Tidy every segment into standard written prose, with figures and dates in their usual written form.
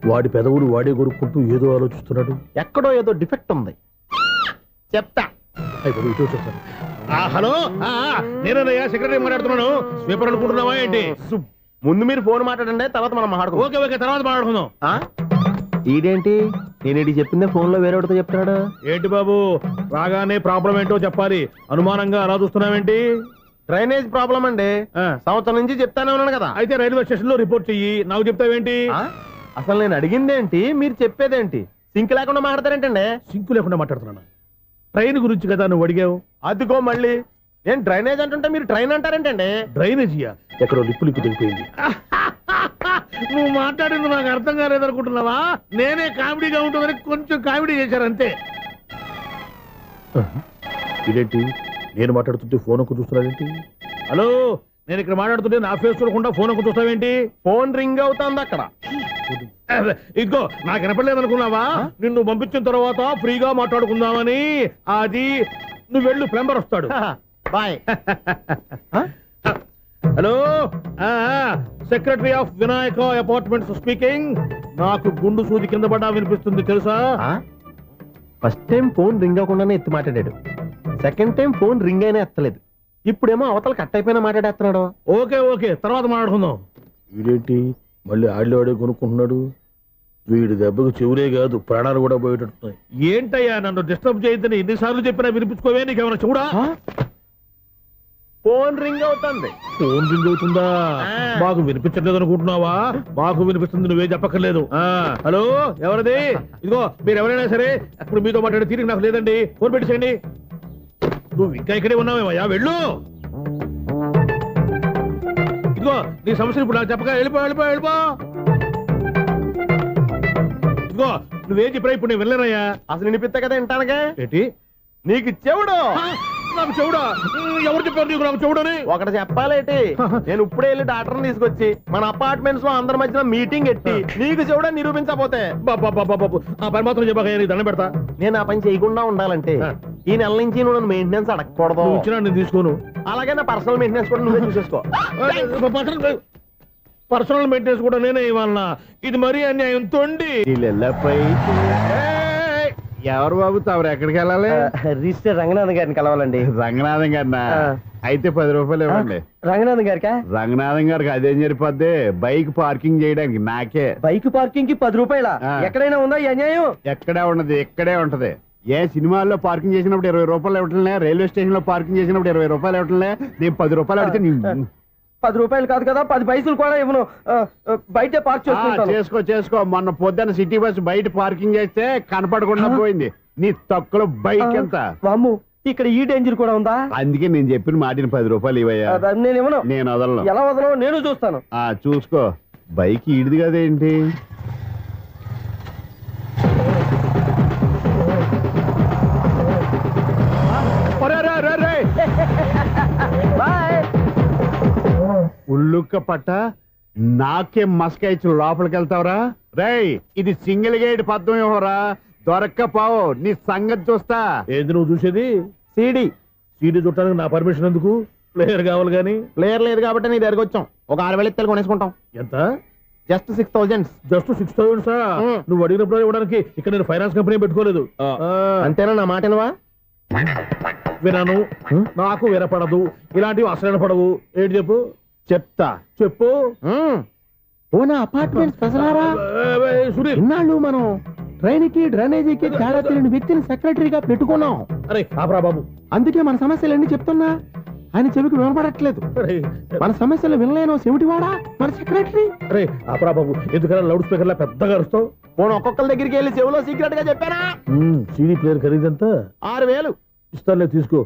వాడి పెదవులు వాడే కొరుక్కుంటూ ఏదో ఆలోచిస్తున్నాడు. ఎక్కడో ఏదో డిఫెక్ట్ ఉంది, చెప్తా. హలో, నేనయ్యా సెక్రటరీ మాట్లాడుతున్నాను. స్వీపర్ అనుకుంటున్నావా ఏంటి? ముందు మీరు ఫోన్ మాట్లాడండి, తర్వాత మనం మాట్లాడుకో. ఓకే ఓకే, తర్వాత మాట్లాడుకుందాం. ఈడేంటి నేను చెప్పిందే ఫోన్ లో వేరేవాడితో చెప్తున్నాడు ఏంటి బాబు? రాగానే ప్రాబ్లం ఏంటో చెప్పాలి. అనుమానంగా అలా చూస్తున్నావేంటి? డ్రైనేజ్ ప్రాబ్లం అండి. సంవత్సరం నుంచి చెప్తానే ఉన్నాను కదా. అయితే రైల్వే స్టేషన్ లో రిపోర్ట్ చెయ్యి. నాకు చెప్తావేంటి? అసలు నేను అడిగిందేంటి, మీరు చెప్పేదేంటి? సింక్ లేకుండా మాట్లాడతారేంటండి? సింక్ లేకుండా మాట్లాడుతున్నాను. ట్రైన్ గురించి కదా నువ్వు అడిగావు. అదిగో మళ్ళీ నేను డ్రైనేజ్ అంటుంటే మీరు ట్రైన్ అంటారేంటండి? డ్రైనేజీయా? ఎక్కడో లిప్పు తెగిపోయింది. నువ్వు మాట్లాడింది నాకు అర్థం కాలేదనుకుంటున్నావా? నేనే కామెడీగా ఉంటుందని కొంచెం కామెడీ చేశారంతే. ఇదేంటి నేను మాట్లాడుతుంటే ఫోన్ ఒక్క చూస్తున్నావేంటి? హలో, నేను ఇక్కడ మాట్లాడుతుంటే నా ఫేస్ చూడకుండా ఫోన్ ఒక్క చూస్తావేంటి? ఫోన్ రింగ్ అవుతుంది అక్కడ. ఇదిగో నాకు వినపడలేదు అనుకున్నావా? నిన్ను పంపించిన తర్వాత ఫ్రీగా మాట్లాడుకుందామని. అది నువ్వు వెళ్ళు, ప్లంబర్ వస్తాడు. Bye. Hello, secretary of Vinayaka apartments speaking. నాకు గుండు సూది కింద పడ్డా వినిపిస్తుంది తెలుసా? ఫస్ట్ టైం ఫోన్ రింగ్ అవ్వకుండానే ఎత్తి మాట్లాడాడు. సెకండ్ టైం ఫోన్ రింగ్ అయినా ఎత్తలేదు. ఇప్పుడేమో అవతల కట్ అయిపోయినా మాట్లాడేస్తున్నాడు. ఓకే ఓకే, తర్వాత మాట్లాడుకుందాం. వీడేంటి మళ్ళీ ఆడిలో కొనుక్కుంటున్నాడు? వీడి దెబ్బకు చెవులే కాదు, ప్రాణాలు కూడా పోయేటట్టున్నాయి. ఏంటయ్యా నన్ను డిస్టర్బ్ చేయొద్దని ఎన్నిసార్లు చెప్పినా వినిపించుకోవే? నీకేమైనా చూడా? ఫోన్ రింగ్ అవుతుంది. ఫోన్ రింగ్ అవుతుందా? మాకు వినిపించట్లేదు అనుకుంటున్నావా? మాకు వినిపిస్తుంది, నువ్వే చెప్పక్కర్లేదు. హలో, ఎవరిది? ఇదిగో మీరు ఎవరైనా సరే ఇప్పుడు మీతో మాట్లాడే తీరిక నాకు లేదండి. ఫోన్ పెట్టేసేయండి. నువ్వు ఇంకా ఇక్కడే ఉన్నావేమయ్యా, వెళ్ళు. ఇదిగో నీ సమస్యలు ఇప్పుడు నాకు చెప్పక వెళ్ళిపో వెళ్ళిపో వెళ్ళిపో. ఇదిగో నువ్వేం చెప్పరా ఇప్పుడు నేను వెళ్ళానయ్యా. అసలు వినిపిస్తా కదా వింటానుగా. ఏంటి నీకు చెవుడు? నాకు చెవుడా? ఎవరు చెప్పారు నీకు నాకు చెవుడని? ఒకటి చెప్పాలేటి, నేను ఇప్పుడే వెళ్ళి డాక్టర్ని తీసుకొచ్చి మన అపార్ట్మెంట్స్ లో అందరి మధ్యన మీటింగ్ ఎట్టి నీకు చెవుడని నిరూపించకపోతే బాబు ఆ పని మాత్రం చెప్పక దండం పెడతా. నేను ఆ పని చేయకుండా ఉండాలంటే ఈ నెల నుంచి నువ్వు నన్ను మెయింటెనెన్స్ అడగకూడదు. ఇచ్చినా నేను తీసుకోను. అలాగే నా పర్సనల్ మెయింటెనెన్స్ కూడా నువ్వే చూసేసుకో. పర్సనల్ మెయింటెనెన్స్ కూడా నేనే ఇవ్వాలన్నా? ఇది మరీ అన్యాయం. తొండి ఎవరు బాబు తమరు ఎక్కడికి వెళ్ళాలి? రిజిస్టర్ రంగనాథన్ గారిని కలవాలండి. రంగనాథం గారినా? అయితే 10 రూపాయలు ఇవ్వండి. రంగనాథన్ గారికా? రంగనాథం గారికి అదేం సరిపోద్ది, బైక్ పార్కింగ్ చేయడానికి. నాకే బైక్ పార్కింగ్ కి 10 రూపాయల? ఎక్కడైనా ఉందా ఈ అన్యాయం? ఎక్కడే ఉన్నది, ఇక్కడే ఉంటది. ఏ సినిమాల్లో పార్కింగ్ చేసినప్పుడు 20 రూపాయలు ఇవ్వట్లే, రైల్వే స్టేషన్ లో పార్కింగ్ చేసినప్పుడు 20 రూపాయలు ఇవ్వట్లే. నేను 10 రూపాయలు అడితే 10 రూపాయలు కాదు కదా, 10 పైసలు కూడా ఇవ్వను. బయట పార్క్ చేసుకో. మొన్న పొద్దున్న సిటీ బస్ బయట పార్కింగ్ చేస్తే కనపడకుండా పోయింది. నీ తక్కువ బైక్ ఎంత? వామ్ము, ఇక్కడ ఈ డేంజర్ కూడా ఉందా? అందుకే నేను చెప్పిన మాటిని 10 రూపాయలు ఇవ్వయ్యా. నేను ఇవ్వను. నేను వదలను. ఎలా వదలను? నేను చూస్తాను. చూసుకో. బైక్ ఈడిది కదేంటి? ఉల్లుక్క పట్ట నాకే మస్క ఇచ్చి లోపలికి వెళ్తావరా? రేయ్, ఇది సింగిల్ గేట్ పద్మం ఇవ్వరా? దొరక్కపోవు, నీ సంగతి చూస్తా. ఏంది నువ్వు చూసేది? సీడీ చూడటానికి నా పర్మిషన్ ఎందుకు? ప్లేయర్ కావాలి గానీ. ప్లేయర్ లేదు కాబట్టి నీ దగ్గరకు వచ్చాం. ఒక 6,000 ఇత్తలు కొనేసుకుంటాం. ఎంత? జస్ట్ 6,000. Just 6,000 sir? నువ్వు అడిగినప్పుడు ఇవ్వడానికి ఇక్కడ నేను ఫైనాన్స్ కంపెనీ పెట్టుకోలేదు. అంతేనా? నా మాటనువా? వినను, నాకు వినపడదు. ఇలాంటివి అసలు వినపడవు. ఏంటి చెప్పు? చెప్తా. చెప్పు. ఓనా అపార్ట్మెంట్ ప్రజలారా, ఇన్నాళ్ళు మనం ట్రైన్ కి డ్రైనేజీకి తేడా తెలియని వ్యక్తిని సెక్రటరీగా పెట్టుకున్నాం. అరే ఆపరా బాబు. అందుకే మన సమస్యలన్నీ చెప్తున్నా. ఆయన చెవికి వినపడట్లేదు. మన సమస్యలు వినలేను చెవిటివాడా మన సెక్రటరీ. అరే ఆపరా బాబు, ఎందుకన్నా లౌడ్ స్పీకర్ లా పెద్దగా అరుస్తావు? పోను ఒక్కొక్కరి దగ్గరికి వెళ్ళి చెవిలో సీక్రెట్ గా చెప్పానా? CD player ఖరీదంతా 6,000. ఇస్తానులే, తీసుకో.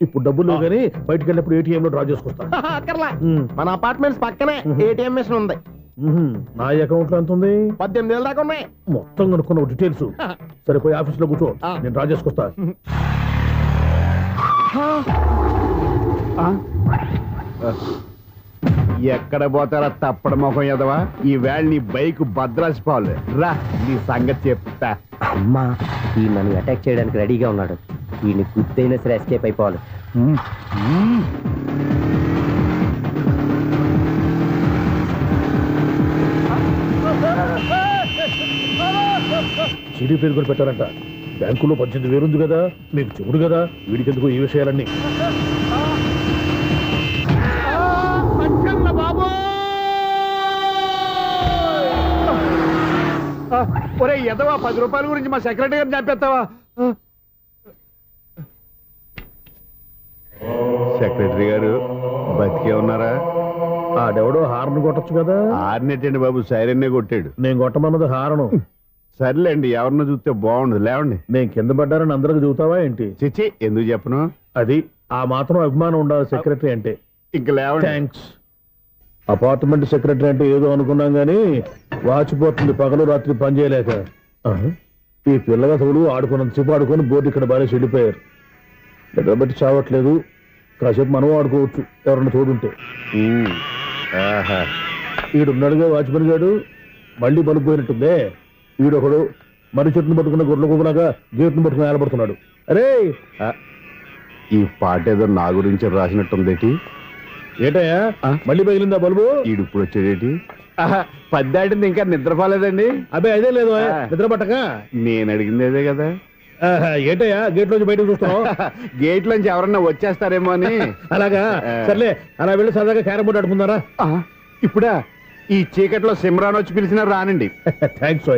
ఇప్పుడు డబ్బులు కానీ బయటకు వెళ్ళినప్పుడు ఏటీఎం లో డ్రా చేసుకొస్తా. అక్కర్లా, మన అపార్ట్మెంట్స్ పక్కనే ఏటీఎం మిషన్ ఉంది. నా అకౌంట్ లో ఎంత ఉంది? 18,000 దాకా ఉన్నాయి. మొత్తం కనుక్కున్న డీటెయిల్స్. సరిపోయి ఆఫీస్ లో కూర్చో, నేను డ్రా చేసుకొస్తా. ఎక్కడ పోతారా తప్పడ మొఖం ఎదవా? ఈ వేళ నీ బైక్ భద్రాసిపోవాలి. రా, నీ సంగతి చెప్తా. అమ్మా, ఈ నన్ను అటాక్ చేయడానికి రెడీగా ఉన్నాడు. ఈయన గుద్దైనా సరే ఎస్కేప్ అయిపోవాలి. సీడీ ప్లేట్ కూడా పెట్టారంట. బ్యాంకులో 18,000 ఉంది కదా, మీకు చెవుడు కదా, వీడికెందుకు ఈ విషయాలన్నీ. ఒరే ఎదవా, 10 రూపాయల గురించి మా సెక్రటరీ గారిని చంపేస్తావా? సెక్రటరీ గారు బతికే ఉన్నారా? ఆడెవడో హార్న్ కొట్టచ్చు కదా. ఆరినెట్టండి బాబు, సైరన్నే కొట్టాడు. నేను కొట్టమన్నది హారను. సర్లేండి, ఎవరినో చూస్తే బాగుండదు, లేవండి. నేను కింద పడ్డారని అందరికి చూతావా ఏంటి? చిచ్చి, ఎందుకు చెప్పను? అది ఆ మాత్రం అభిమానం ఉండాలి సెక్రటరీ అంటే. ఇంక లేవండి. థ్యాంక్స్. అపార్ట్మెంట్ సెక్రటరీ అంటే ఏదో అనుకున్నాం గానీ వాచిపోతుంది పగలు రాత్రి పని చేయలేక. ఈ పిల్లగా తోడు ఆడుకున్నంతసేపు ఆడుకొని బోర్డు ఇక్కడ బాగా చెడిపోయారు. నిద్రబట్టి చావట్లేదు, కాసేపు మనం ఆడుకోవచ్చు ఎవరన్నా తోడుంటే. ఈడున్నాడుగా వాచ్మెన్ గాడు, మళ్ళీ బలుపు పోయినట్టుందే. ఈడొకడు మరి చెట్టును పట్టుకున్న గొడ్ల కుక్కలాగా గేట్ను పట్టుకుని ఏలబడుతున్నాడు. అరే, ఈ పాట ఏదో నా గురించి రాసినట్టుందేటి. ఏటయ్యా మళ్ళీ పగిలిందా బల్బు? ఈడు ఇప్పుడు వచ్చేదేటి? 10 దాటింది, ఇంకా నిద్రపోలేదండి. అబ్బాయి అదే లేదు నిద్ర పట్టక. నేను అడిగింది అదే కదా. ఏటయ్యా గేట్ లోంచి బయటకు చూస్తున్నావు? గేట్ లోంచి ఎవరన్నా వచ్చేస్తారేమో అని. అలాగా, సర్లే అలా వెళ్ళి సరదాగా క్యారం బోర్డు ఆడుకుందారా? ఇప్పుడా? ఈ చీకట్లో సిమ్రాన్ వచ్చి పిలిచినా రానండి. థ్యాంక్స్.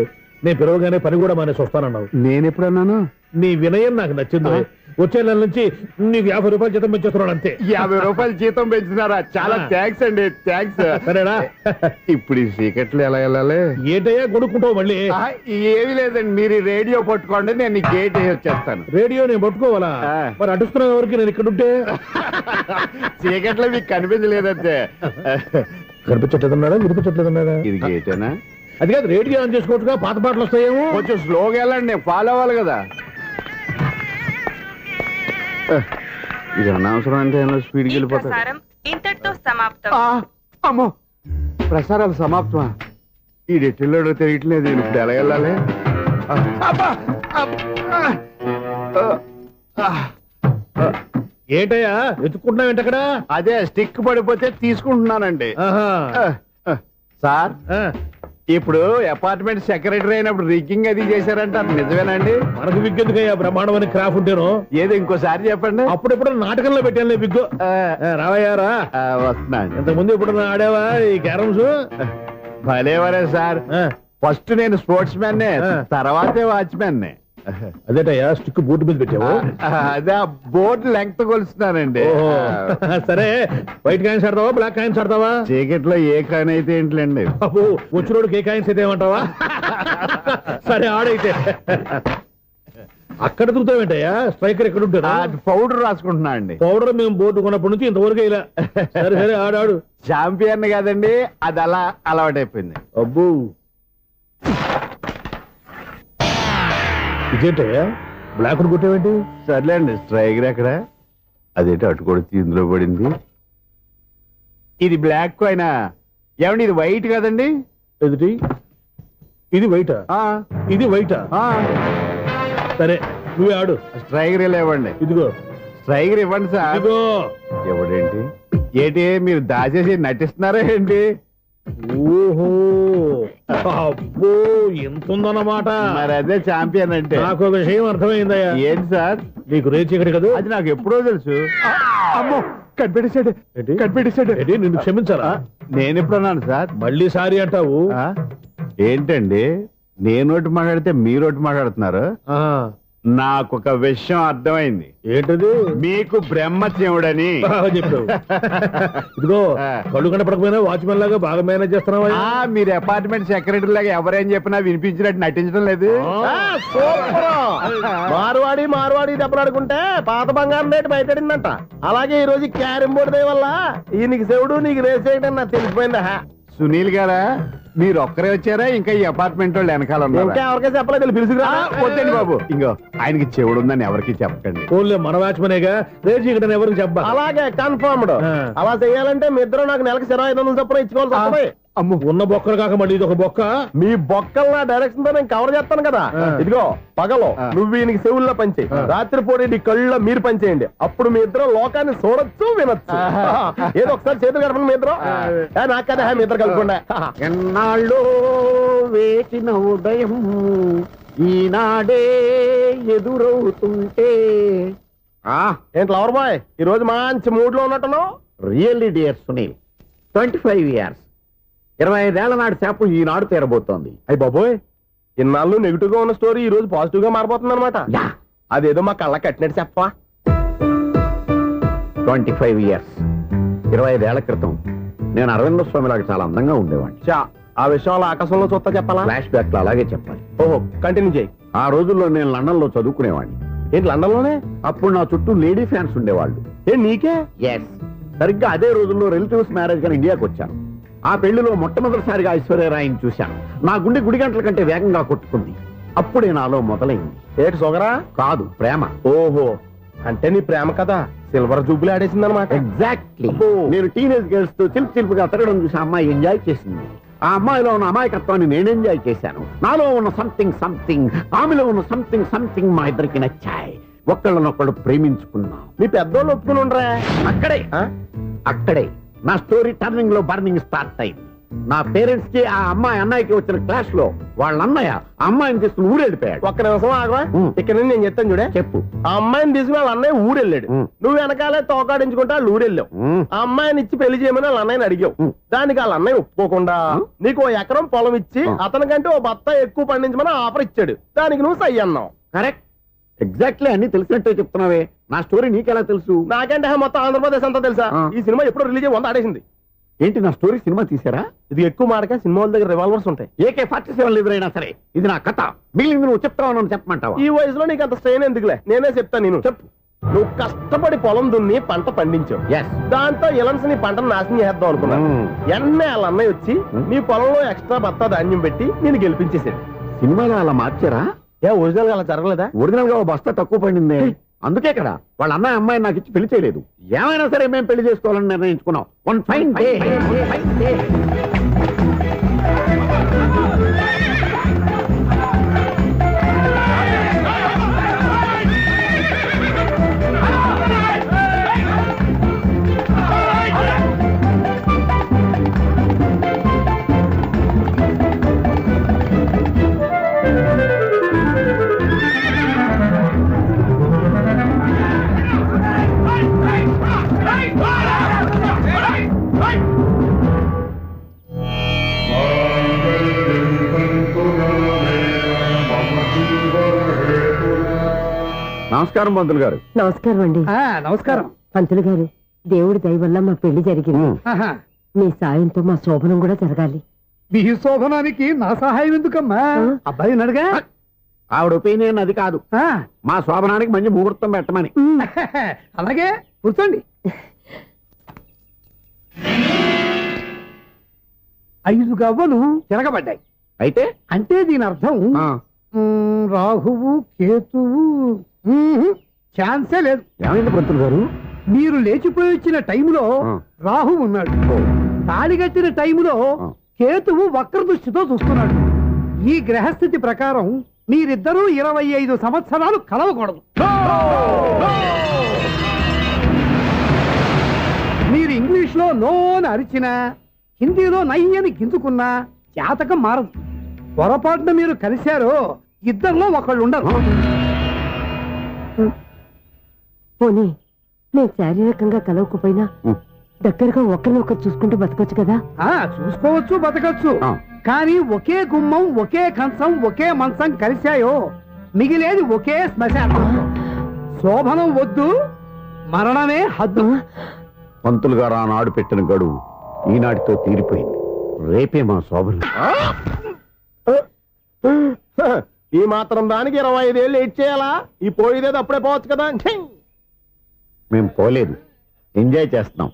నేను పిలవగానే పని కూడా మానేసి వస్తానన్నావు. నేను ఎప్పుడన్నాను? నీ వినయం నాకు నచ్చింది. వచ్చే నెల నుంచి నీకు 50 రూపాయలు జీతం పెంచేస్తున్నాడు అంతే. 50 రూపాయలు జీతం పెంచుతున్నారా? చాలా థ్యాంక్స్ అండి, థ్యాంక్స్. సరేనా? ఇప్పుడు ఈ చీకట్లు ఎలా వెళ్ళాలి? ఏంటయ్యా కొడుకుంటావు మళ్ళీ? ఏమి లేదండి, మీరు ఈ రేడియో పట్టుకోండి, నేను ఈ గేట్ వేసి వచ్చేస్తాను. రేడియో నేను పట్టుకోవాలా? మరి అడుస్తున్న వరకు నేను ఇక్కడ ఉంటే చీకట్లో మీకు కనిపించలేదంటే. కనిపించట్లేదన్నాడా వినిపించట్లేదన్నాడా? ఇది గేటేనా? అది కాదు, రేడియో ఆన్ చేసుకోవచ్చుగా, పాత పాటలు వస్తాయేమో. కొంచెం స్లోగా వెళ్ళండి, నేను ఫాలో అవ్వాలి కదా. ఇది అనవసరం అంటే స్పీడ్కి వెళ్ళిపోతాడు. ఇంతటితో సమాప్తం. అమ్మో, ప్రసారాలు సమాప్తమా? ఈ డెట్టిల్లోడో తెలియట్లేదు, ఇప్పుడు ఎలా వెళ్ళాలి? ఏంటయ్యా వెతుక్కుంటున్నావు ఏంటక్కడ? అదే స్టిక్ పడిపోతే తీసుకుంటున్నానండి. సార్, ఇప్పుడు అపార్ట్మెంట్ సెక్రటరీ అయినప్పుడు రిగ్గింగ్ అది చేశారంట, నిజమేనండి? మనకు విగ్ ఎందుకయ్యా, బ్రహ్మాండం అని క్రాఫ్ ఉంటేను. ఏదో ఇంకోసారి చెప్పండి. అప్పుడెప్పుడు నాటకంలో పెట్టాను బిగ్గు. రావయ్యారా? వస్తున్నాను. ఇంతకుముందు ఇప్పుడు ఆడావా ఈ క్యారమ్స్? భలేవరే సార్, ఫస్ట్ నేను స్పోర్ట్స్ మ్యాన్, తర్వాతే వాచ్మెన్. అదేటయ్యా స్టిక్ బోర్డు మీద పెట్టావు? అదే బోర్డు లెంగ్త్ కొలుస్తున్నానండి. సరే, వైట్ కాయిన్స్ ఆడతావా బ్లాక్ కాయిన్స్ ఆడతావా? చీకట్ లో ఏ కాయిన్ అయితే ఏంటండి? బాబు వచ్చినోడికి ఏ కాయిన్స్ అయితే ఏమంటావా? సరే ఆడైతే. అక్కడ దిగుతావేంటయ్యా? స్ట్రైకర్ ఎక్కడ ఉంటారా? పౌడర్ రాసుకుంటున్నా అండి. పౌడర్ మేము బోర్డు కొన్నప్పటి నుంచి ఇంతవరకు ఇలా. సరే సరే ఆడాడు. చాంపియన్ కాదండి, అది అలా అలవాటైపోయింది. అబ్బు, ఇదేంటయ్యా బ్లాక్ కొట్టేవేంటి? సర్లే అండి, స్ట్రైకర్ ఎక్కడ? అదేంటి అటు కొడితే ఇందులో పడింది. ఇది బ్లాక్ కాయినా? ఏమండి ఇది వైట్ కదండి? ఎదుటి ఇది వైటా? ఇది వైటా? సరే నువ్వే ఆడు. స్ట్రైకర్ ఇవ్వండి. ఇదిగో స్ట్రైకర్ ఇవ్వండి సార్. ఇదిగో. ఎవడేంటి ఏంటి మీరు దాచేసి నటిస్తున్నారా ఏంటి? ఓహో, అబ్బో ఎంత ఉందన్నమాట. మరి అదే ఛాంపియన్ అంటే. నాకు ఒక విషయం అర్థమైందయ్యా. ఏంటి సార్? నీకు రేచి ఇక్కడ కదా? అది నాకు ఎప్పుడో తెలుసు. అమ్మో, కనిపెట్టేశాడు. నిన్ను క్షమించాలా? నేను ఎప్పుడన్నాను సార్? మళ్ళీ సారీ అంటావు? ఏంటండి నేనోటి మాట్లాడితే మీరోటి మాట్లాడుతున్నారు? నాకు ఒక విషయం అర్థమైంది. ఏంటది? మీకు బ్రహ్మత్యముడని చెప్పావు. ఇదిగో కళ్ళు కనపడకపోయినా వాచ్మెన్ లాగా బాగా మేనేజ్ చేస్తున్నావా? మీరు అపార్ట్మెంట్ సెక్రటరీ లాగా ఎవరేం చెప్పినా వినిపించినట్టు నటించడం లేదు. మార్వాడి దెబ్బలాడుకుంటే పాత బంగారం రేటు బయటడిందంట. అలాగే ఈ రోజు క్యారం బోర్డు దే వల్ల ఈయనకి శివుడు నీకు రేసేయడం నాకు తెలిసిపోయిందా? సునీల్ గారా, మీరు ఒక్కరే వచ్చారా? ఇంకా ఈ అపార్ట్మెంట్ వాళ్ళు వెనకాల ఇంకా ఎవరికైనా చెప్పలేదు, పిలుచుకురా. వద్దండి బాబు, ఇంకో ఆయనకి చెవుడు ఉందని ఎవరికి చెప్పకండి. ఓన్లీ మన వాచ్మనేగా, రేచి ఇక్కడ ఎవరికి చెప్పా. అలాగే కన్ఫర్మ్డ్. అలా చేయాలంటే మీ ఇద్దరు నాకు నెలకు 25,000 చొప్పున ఇచ్చుకోవాల్సి వస్తుంది. అమ్మ, ఉన్న బొక్కలు కాక మళ్ళీ ఇది ఒక బొక్క. మీ బొక్కలు నా డైరెక్షన్ తో నేను కవర్ చేస్తాను కదా. ఇదిగో పగలో నువ్వు ఈయనకి చెవుల్లో పంచే, రాత్రిపూట నీ కళ్ళలో మీరు పనిచేయండి. అప్పుడు మీ ఇద్దరు లోకాన్ని చూడొచ్చు, వినొచ్చు. ఏదో ఒకసారి చేతులు గడపండి మీ ఇద్దరు. నాకు కదా మీ ఇద్దరు కలుపుకుండా. ఎన్నాళ్ళు వేచిన ఉదయం ఈనాడే ఎదురవుతుంటే ఏంటి లవర్ బాయ్ ఈ రోజు మంచి మూడ్ లో ఉన్నట్టున్నావు? రియల్లీ డియర్ సునీల్ 25 ఇయర్స్ 25 ఏళ్ల నాటి చేప ఈనాడు తీరబోతోంది. అయ్యి బాబోయ్, ఇన్నాళ్ళు నెగిటివ్ గా ఉన్న స్టోరీ ఈ రోజు పాజిటివ్ గా మారిపోతుంది అనమాట. అదేదో మా కళ్ళ కట్టినట్టు చెప్పవా? 25 ఇయర్స్ 25 ఏళ్ల క్రితం నేను అరవింద స్వామిలాగా చాలా అందంగా ఉండేవాడిని. చా, ఆ విషయంలో ఆకాశంలో చూస్తా చెప్పాలా? ఫ్లాష్ బ్యాక్ లో అలాగే చెప్పాలి. ఓహో, కంటిన్యూ చేయి. ఆ రోజుల్లో నేను లండన్ లో చదువుకునేవాడిని. ఏంటి లండన్ లోనే? అప్పుడు నా చుట్టూ లేడీ ఫ్యాన్స్ ఉండేవాళ్ళు. నీకే? ఎస్, సరిగ్గా అదే రోజుల్లో రిలేటివ్స్ మ్యారేజ్ గా ఇండియాకి వచ్చాను. ఆ పెళ్లిలో మొట్టమొదటిసారిగా ఐశ్వర్యరాయని చూశాను. నా గుండె గుడి గంటల కంటే వేగంగా కొట్టుకుంది. అప్పుడే నాలో మొదలైంది. ఏటి సొగరా? కాదు, ప్రేమ. ఓహో, అంటే నీ ప్రేమ కదా సిల్వర్ జూబులు ఆడేసింది అనమాట. ఎగ్జాక్ట్లీ. నేను టీనేజ్ గర్ల్స్ తో చిలిపి చిలిపిగా తిరగడం చూసి ఆ అమ్మాయి ఎంజాయ్ చేసింది. ఆ అమ్మాయిలో ఉన్న అమాయకత్వాన్ని నేను ఎంజాయ్ చేశాను. నాలో ఉన్న సంథింగ్ ఆమెలో ఉన్న సంథింగ్ మా ఇద్దరికి నచ్చాయి. ఒక్కళ్ళనొక్కడు ప్రేమించుకున్నాం. మీ పెద్దోళ్ళు ఒప్పుకుని ఉండరా? అక్కడే నా స్టోరీ టర్నింగ్ లో బర్నింగ్ స్టార్ట్ అయింది. నా పేరెంట్స్ కి ఆ అమ్మాయి అన్నయ్యకి వచ్చిన క్లాష్ లో వాళ్ళ అన్నయ్య ఆ అమ్మాయిని తీసుకుని ఊరెళ్ళిపోయాడు. ఒక్క నిమిషం ఆగవా? ఇక్కడ నుంచి నేను చెప్తాను చూడే. చెప్పు. ఆ అమ్మాయిని తీసుకుని వాళ్ళ అన్నయ్య ఊరెళ్ళాడు. నువ్వు వెనకాలే తోకాడించుకుంటా వాళ్ళు ఊరెళ్ళావు. ఆ అమ్మాయిని ఇచ్చి పెళ్లి చేయమని వాళ్ళ అన్నయ్యని అడిగావు. దానికి వాళ్ళ అన్నయ్య ఒప్పుకోకుండా నీకు 1 ఎకరం పొలం ఇచ్చి అతనికంటే 1 బత్తా ఎక్కువ పండించమని ఆఫర్ ఇచ్చాడు. దానికి నువ్వు సై అన్నావు. కరెక్ట్, ఎగ్జాక్ట్లీ అన్ని తెలిసినట్టే చెప్తున్నావే. నా స్టోరీ నీకెలా తెలుసు? నాకంటే మొత్తం ఆంధ్రప్రదేశ్ అంతా తెలుసా? ఈ సినిమా ఎప్పుడు రిలీజ్ అయ్యి 100 ఆడేసింది. ఏంటి, నా స్టోరీ సినిమా తీసారా? ఇది ఎక్కువ మాటగా సినిమా వాళ్ళ దగ్గర రివాల్వర్స్ ఉంటాయి. AK-47 ఎదురైనా సరే ఇది నా కథ. మిగిలింది నువ్వు చెప్తావు చెప్పమంటావా? ఈ వయసులో నీకు అంత స్ట్రెయిన్ ఎందుకులే, నేనే చెప్తాను. నేను చెప్పు. నువ్వు కష్టపడి పొలం దున్ని పంట పండించావు. దాంతో ఇలన్స్ నీ పంటను నాశనం చేద్దాం అనుకున్నాను. ఎన్నే వాళ్ళ అన్నయ్య వచ్చి నీ పొలంలో ఎక్స్ట్రా బత్తా ధాన్యం పెట్టి నేను గెలిపించేసాడు. సినిమాలో అలా మార్చారా? ఒరిజినల్ గా అలా జరగలేదా? ఒరిజినల్ గా బస్తా తక్కువ పడింది. అందుకే కదా వాళ్ళ అన్నయ్య అమ్మాయి నాకు ఇచ్చి పెళ్లి చేయలేదు. ఏమైనా సరే మేము పెళ్లి చేసుకోవాలని నిర్ణయించుకున్నాం. వన్ ఫైన్ డే నమస్కారం పంతులు గారు. నమస్కారం అండి. నమస్కారం పంతులు గారు, దేవుడి దయ వల్ల మా పెళ్లి జరిగింది. మీ సాయంతో మా శోభనం కూడా జరగాలి. మీ శోభనానికి నా సహాయం ఎందుకమ్మా? అబ్బాయి నడగా. ఆవిడ ఒపీనియన్ అది కాదు, మా శోభనానికి మంచి ముహూర్తం పెట్టమని. అలాగే కూర్చోండి. 5 గవ్వలు తిరగబడ్డాయి. అయితే అంటే దీని అర్థం రాహువు కేతువు ఛాన్సే లేదు. ఏమైంది పంతులు గారు? మీరు లేచిపోయి వచ్చిన టైంలో రాహు ఉన్నాడు. తాళిగట్టిన టైంలో కేతువు వక్ర దృష్టితో చూస్తున్నాడు. ఈ గ్రహస్థితి ప్రకారం మీరిద్దరూ 25 సంవత్సరాలు కలవకూడదు. మీరు ఇంగ్లీష్ లో నో అని అరిచినా, హిందీలో నయ్యని గింజుకున్నా జాతకం మారదు. పొరపాటున మీరు కలిశారో ఇద్దరిలో ఒకళ్ళు ఉండరు. పోనీ నేను శారీరకంగా కలవకపోయినా దగ్గరగా ఒకరినొకరు చూసుకుంటూ బతకొచ్చు కదా? చూసుకోవచ్చు, బతకచ్చు. కానీ ఒకే గుమ్మం, ఒకే కంచం, ఒకే మంచం కలిశాయో మిగిలేది ఒకే శ్మశానం. శోభనం వద్దు, మరణమే హద్దు. పంతులు గారు ఆనాడు పెట్టిన గడువు ఈనాటితో తీరిపోయింది. రేపే మా శోభనం. ఈ మాత్రం దానికి 25 ఏళ్ళు వెయిట్ చేయాలా? ఈ పోయేదేదో అప్పుడే పోవచ్చు కదా. మేము పోలేదు, ఎంజాయ్ చేస్తున్నాం.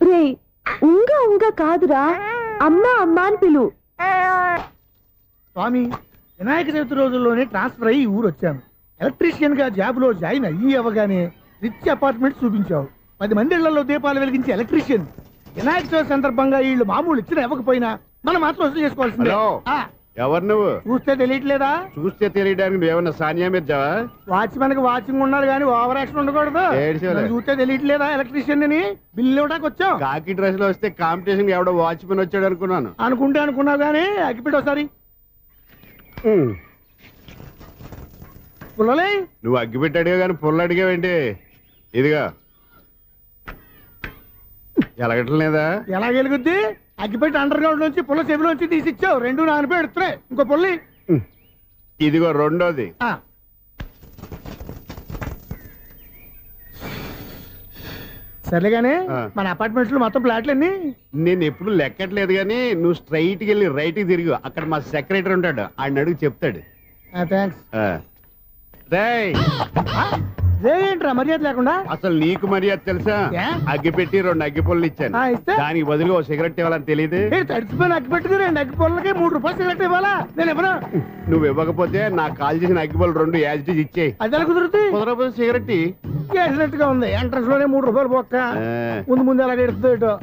రే, ఉంగా కాదురా, అమ్మా అమ్మా అని పిలు. స్వామి, వినాయక చవితి రోజుల్లోనే ట్రాన్స్ఫర్ అయ్యి ఊరు వచ్చాను. ఎలక్ట్రీషియన్ గా జాబ్ లో జాయిన్ అయ్యి అవ్వగానే రిచ్ అపార్ట్మెంట్ చూపించావు. 10 మంది ఇళ్లలో దీపాలు వెలిగించే ఎలక్ట్రీషియన్. వినాయక చవితి సందర్భంగా వీళ్ళు మామూలు ఇచ్చిన ఇవ్వకపోయినా మనం మాత్రం వసూలు చేసుకోవాల్సిందే. ఎవరు నువ్వు? చూస్తే తెలియట్లేదా? చూస్తే తెలియడానికి నువ్వేమన్నా సానియా మీర్జావా? వాచ్మెన్ కి వాచింగ్ ఉండాలి కానీ ఓవర్ యాక్షన్ ఉండకూడదు. ఏడ్చేలే. నన్ను చూస్తే తెలియట్లేదా ఎలక్ట్రీషియన్ అని? బిల్లు ఇవ్వడానికి వచ్చాం. కాకి డ్రెస్ లో వస్తే కాంపిటీషన్ ఎవడో వాచ్మెన్ వచ్చాడు అనుకున్నాను. అనుకున్నావు కానీ అగ్గిపెట్టి ఒకసారి పుల్లలే. నువ్వు అగ్గి పెట్టాడుగా కానీ పుల్ల అడిగావేంటి? ఇదిగా ఎలగట్లేదా? ఎలా వెలుగుద్ది? అగ్గిపెట్టి అండర్ గ్రౌండ్ నుంచి పుల్ల చెవిలోంచి తీసిచ్చావు. రెండు నానిపోయి ఎడుతున్నాయి. ఇంకో పుల్లి ఇదిగో రెండోది. సర్లేగానే మన అపార్ట్మెంట్స్ లో మొత్తం ఫ్లాట్లు అన్ని నేను ఎప్పుడు లెక్కట్లేదు కానీ నువ్వు స్ట్రైట్ కి వెళ్ళి రైట్ కి తిరిగి అక్కడ మా సెక్రటరీ ఉంటాడు, ఆయన అడుగు చెప్తాడు. థ్యాంక్స్. రేయ్, ఏంట్రా మర్యాద లేకుండా? అసలు నీకు మర్యాద తెలుసా? ఏ? అగ్గి పెట్టి 2 అగ్గి పుల్లలు ఇచ్చాను. ఇస్తే? దానికి బదులుగా ఓ సిగరెట్ ఇవ్వాలని తెలియదు. తడిచిపోయిన అగ్గి పెట్టుకు 2 అగ్గి పొలకి 3 రూపాయలు సిగరెట్ ఇవ్వాలా? నేను ఇవ్వను. నువ్వు ఇవ్వకపోతే నాకు కాల్ చేసిన అగ్గి పుల్లలు 2 యాజిటీజ్ ఇచ్చేయి. అది ఎలా కుదురుతుంది? కుదరపోతే సిగరెట్ ఇయ్యి. చేసినట్టుగా ఉంది. ఎంట్రన్స్ లోనే 3 రూపాయలు పోక్క. ముందు అలాగే ఎడుతుంది ఇటు.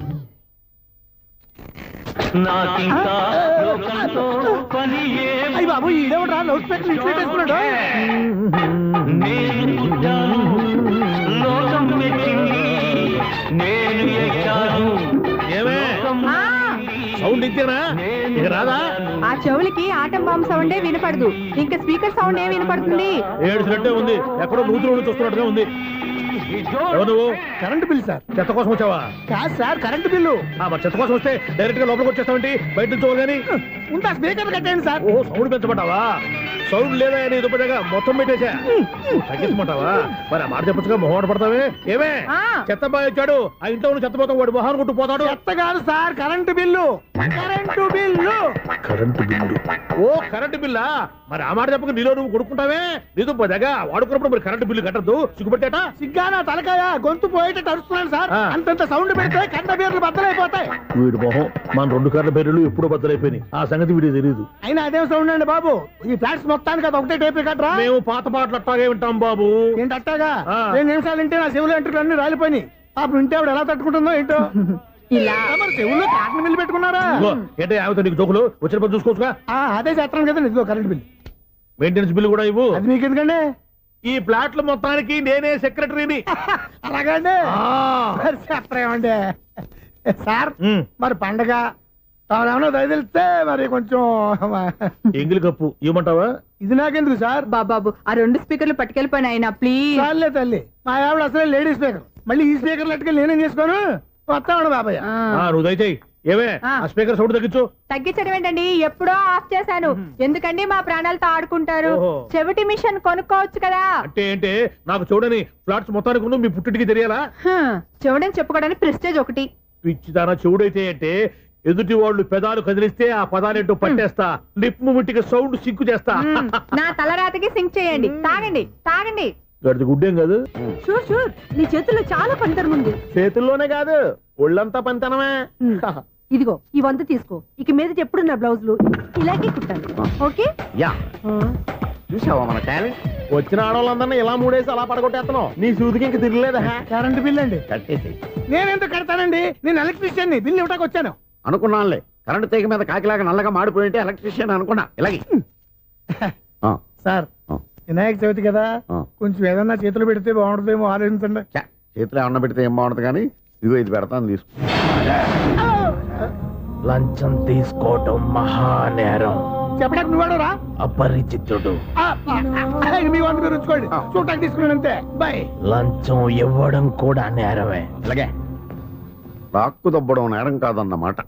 అయ్యి బాబు ఈడేవడా లౌడ్ స్పీకర్ ఇంట్లో వేసుకున్నాడు. ఏమే సౌండ్ ఇంతేనా? ఇక రాదా? ఆ చెవులకి ఆటం బాంబు సౌండే వినపడదు. ఇంకా స్పీకర్ సౌండ్ ఏ వినపడుతుంది? ఏడుసినట్టే ఉంది. ఎక్కడో నూతులు చూస్తున్నట్టుగా ఉంది. ఎవరు నువ్వు? Current bill sir. చెత్త కోసం వచ్చావా? కాదు సార్, కరెంట్ బిల్లు. మరి చెత్త కోసం వస్తే డైరెక్ట్ గా లోపలికి వచ్చేస్తావేంటి? బయట నుంచి కానీ ఉంటా స్పీకర్ కట్టండి సార్. ఓహో, సౌండ్ పెంచమంటావా? సౌండ్ లేదా అని దుప్పటగా మొత్తం పెట్టేశా. తగ్గించమంటావా? మరి ఆ మాట చెప్పచ్చుగా, మొహమాట పడతావే. ఏమే చెత్త బాయ్ వచ్చాడు, ఆ ఇంట్లో ఉన్న చెత్త పోతాం, వాడు మొహాన్ని కొట్టు పోతాడు. చెత్త కాదు sir, current bill. Current bill. Current bill. ఓ కరెంటు బిల్లా? మరి ఆ మాట చెప్పక నీలో నువ్వు కొడుకుంటావే. నీతో పోదాగా వాడుకున్నప్పుడు మరి కరెంటు బిల్లు కట్టద్దు. సిగ్గుపెట్టేట? సిగ్గానా తలకాయ? గొంతు పోయేటట్టు అరుస్తున్నాను సార్. అంతంత సౌండ్ పెడితే కంట బీర్లు బద్దలైపోతాయి. వీడు మొహం మన 2 కర్ల పేర్లు ఎప్పుడు బద్దలైపోయినాయి. ఆ సంగతి వీడికి తెలియదు. అయినా అదేం సౌండ్ అండి బాబు? ఈ ఫ్లాట్స్ మొత్తానికి అది ఒకటే టైప్ కట్టరా? మేము పాత పాటలు అట్టాగే వింటాం బాబు. ఏంటి అట్టాగా? 2 నిమిషాలు వింటే నా చెవులు ఎంట్రులు అన్ని రాలిపోయినాయి. పాపం వింటే ఆవిడ ఎలా తట్టుకుంటుందో ఏంటో. ఇలా మరి చెవుల్లో కాటన్ బిల్లు పెట్టుకున్నారా? ఏంటే ఆమెతో నీకు జోకులు? వచ్చిన పని చూసుకోవచ్చుగా. అదే చేస్తాను కదా. ఇదిగో కరెంట్ బిల్. మెయింటెనెన్స్ బిల్లు కూడా ఇవ్వు. అది మీకు ఎందుకండి? ఈ ప్లాట్ల మొత్తానికి నేనే సెక్రటరీని. అలాగండి. చెప్పరేమండి సార్? మరి పండగ ఏమన్నా దయదలిస్తే మరి కొంచెం ఎంగిలి కప్పు ఇవ్వమంటావా? ఇది నాకెందుకు సార్? బాబాబు ఆ 2 స్పీకర్లు పట్టుకెళ్ళిపోయిన ఆయన ప్లీజ్. చాలే తల్లి, మా ఆవిడ అసలే లేడీ స్పీకర్. మళ్ళీ ఈ స్పీకర్లు అట్టుకెళ్ళి నేనేం చేసుకోను? వస్తాను బాబాయ్. నువ్వు దయచేయి. ఏమే ఆ స్పీకర్ సౌండ్ తగ్గించు. తగ్గించడం ఏంటండి? ఎప్పుడో ఆఫ్ చేశాను. ఎందుకండి మా ప్రాణాలతో ఆడుకుంటారు? చెవిటి మిషన్ కొనుక్కోవచ్చు కదా. అంటే ఏంటే నాకు చూడని ఫ్లాట్స్ మొత్తానికి మీ పుట్టింటికి తెలియాలా? చెవుడని చెప్పుకోవడానికి ప్రెస్టేజ్ ఒకటి. పిచ్చిదానా చెవుడైతే అంటే ఎదుటి వాళ్ళు పెదాలు కదిలిస్తే ఆ పదాలేంటో పట్టేస్తా. లిప్ ముట్టికి సౌండ్ సింకు చేస్తా. నా తలరాతకి సింక్ చేయండి. తాగండి తాగండి. గడిది గుడ్డేం కాదు. షూర్ షూర్, నీ చేతుల్లో చాలా పంతరం ఉంది. చేతుల్లోనే కాదు, ఒళ్ళంతా పంతనమే. ఇదిగో ఈ 100 తీసుకో. ఇక మీద ఎప్పుడు నా బ్లౌజులు ఇలాగే కుట్టాను. ఓకే? యా, చూసావా మన టాలెంట్? వచ్చిన ఆడవాళ్ళందరినీ ఇలా మూడేసి అలా పడగొట్టేస్తున్నావు. నీ సూదికి ఇంక తిరగలేదా? కరెంటు బిల్ అండి. కట్టేసి నేనెందుకు కడతానండి? నేను ఎలక్ట్రీషియన్ ని. బిల్లు ఇవ్వడానికి వచ్చాను. అనుకున్నానులే, కరెంట్ తీగ మీద కాకిలాగా నల్లగా మాడిపోయింటే ఎలక్ట్రీషియన్ అనుకున్నా. ఇలాగే సార్, వినాయక చవితి కదా, కొంచెం ఏదన్నా చేతులు పెడితే బాగుంటుందేమో ఆలోచించండి. చేతిలో ఏమన్నా పెడితే ఏం బాగుంటుంది కానీ ఇదిగో ఇది పెడతాను, తీసుకో. లంచం తీసుకోవటం మహానేరం. చెప్పడానికి నువ్వాడరా? అపరిచితుడు. మీ 100 మీరు ఉంచుకోండి. చూడటానికి తీసుకున్నాను అంతే. బాయ్. లంచం ఇవ్వడం కూడా నేరమే. ఇలాగే రాక్కు దబ్బడం నేరం కాదన్నమాట.